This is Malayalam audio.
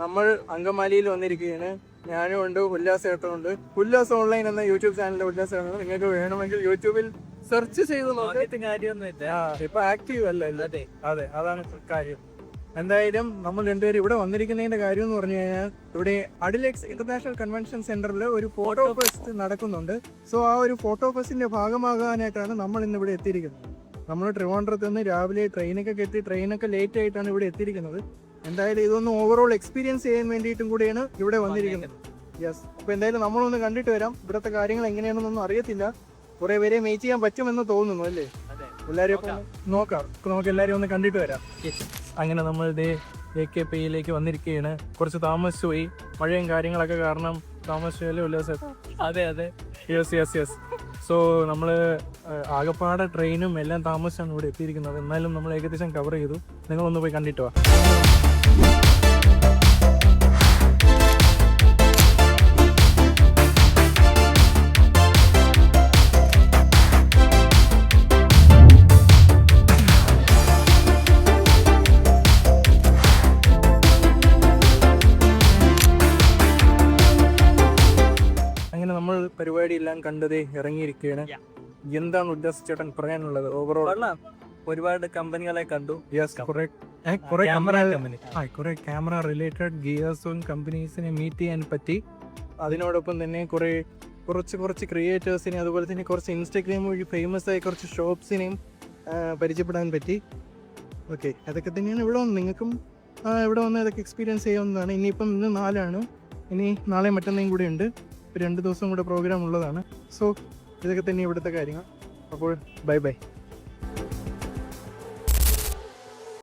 നമ്മൾ അങ്കമാലിയിൽ വന്നിരിക്കുകയാണ്. ഞാനും ഉണ്ട്, ഉല്ലാസ് ഏട്ടനുണ്ട്. ഉല്ലാസ് ഓൺലൈൻ എന്ന യൂട്യൂബ് ചാനലിലെ ഉല്ലാസ് ഏട്ടൻ. നിങ്ങൾക്ക് വേണമെങ്കിൽ യൂട്യൂബിൽ സെർച്ച് ചെയ്ത് നോക്കിയിട്ട് കാര്യമൊന്നുമില്ല. ഇപ്പൊ ആക്റ്റീവ് അല്ല. അതെ, അതാണ് കാര്യം. എന്തായാലും നമ്മൾ രണ്ടുപേരും ഇവിടെ വന്നിരിക്കുന്നതിന്റെ കാര്യം എന്ന് പറഞ്ഞു കഴിഞ്ഞാൽ ഇവിടെ അഡിലെക്സ് ഇന്റർനാഷണൽ കൺവെൻഷൻ സെന്ററിൽ ഒരു ഫോട്ടോ ഫെസ്റ്റ് നടക്കുന്നുണ്ട്. സോ ആ ഒരു ഫോട്ടോ ഫെസ്റ്റിന്റെ ഭാഗമാകാനായിട്ടാണ് നമ്മൾ ഇന്ന് ഇവിടെ എത്തിയിരിക്കുന്നത്. നമ്മൾ ട്രിവാൻഡ്രത്ത് നിന്ന് രാവിലെ ട്രെയിനൊക്കെ ലേറ്റ് ആയിട്ടാണ് ഇവിടെ എത്തിയിരിക്കുന്നത്. എന്തായാലും ഇതൊന്ന് ഓവറോൾ എക്സ്പീരിയൻസ് ചെയ്യാൻ വേണ്ടിയിട്ടും കൂടിയാണ് ഇവിടെ വന്നിരിക്കുന്നത്. യെസ്, അപ്പോൾ എന്തായാലും നമ്മളൊന്ന് കണ്ടിട്ട് വരാം. ഇവിടുത്തെ കാര്യങ്ങൾ എങ്ങനെയാണെന്നൊന്നും അറിയത്തില്ല. കുറെ പേരെ മേച്ച് ചെയ്യാൻ പറ്റുമെന്ന് തോന്നുന്നു അല്ലേ? എല്ലാവരും നോക്കാം എല്ലാവരും ഒന്ന് കണ്ടിട്ട് വരാം. അങ്ങനെ നമ്മൾ AKPയിലേക്ക് വന്നിരിക്കുകയാണ്. കുറച്ച് താമസിച്ചു പോയി, മഴയും കാര്യങ്ങളൊക്കെ കാരണം താമസിച്ചല്ലേ ഉല്ലാസ്? അതെ. യെസ്. സോ നമ്മൾ ആകപ്പാടെ ട്രെയിനും എല്ലാം താമസിച്ചാണ് ഇവിടെ എത്തിയിരിക്കുന്നത്. എന്നാലും നമ്മൾ ഏകദേശം കവർ ചെയ്തു. നിങ്ങളൊന്ന് പോയി കണ്ടിട്ട് വാ. അങ്ങനെ നമ്മൾ പരിപാടിയെല്ലാം കണ്ടതേ ഇറങ്ങിയിരിക്കുകയാണ്. എന്താണ് ഉല്ലാസ് ചേട്ടൻ പറയാനുള്ളത് ഓവറോൾ? ഒരുപാട് കമ്പനികളെ കണ്ടു. കുറെ ക്യാമറ റിലേറ്റഡ് ഗിയേഴ്സും കമ്പനീസിനെ മീറ്റ് ചെയ്യാൻ പറ്റി. അതിനോടൊപ്പം തന്നെ കുറച്ച് ക്രിയേറ്റേഴ്സിനെ, അതുപോലെ തന്നെ കുറച്ച് ഇൻസ്റ്റാഗ്രാം വഴി ഫേമസ് ആയ കുറച്ച് ഷോപ്സിനെയും പരിചയപ്പെടാൻ പറ്റി. ഓക്കെ, അതൊക്കെ തന്നെയാണ് ഇവിടെ വന്ന് നിങ്ങൾക്കും ഇവിടെ വന്ന് അതൊക്കെ എക്സ്പീരിയൻസ് ചെയ്യാവുന്നതാണ്. ഇനിയിപ്പം ഇന്ന് 4 ഇനി നാളെ മറ്റന്നേയും കൂടെ ഉണ്ട്. 2 ദിവസം കൂടെ പ്രോഗ്രാം ഉള്ളതാണ്. സോ ഇതൊക്കെ തന്നെ ഇവിടുത്തെ കാര്യങ്ങൾ. അപ്പോൾ ബൈ.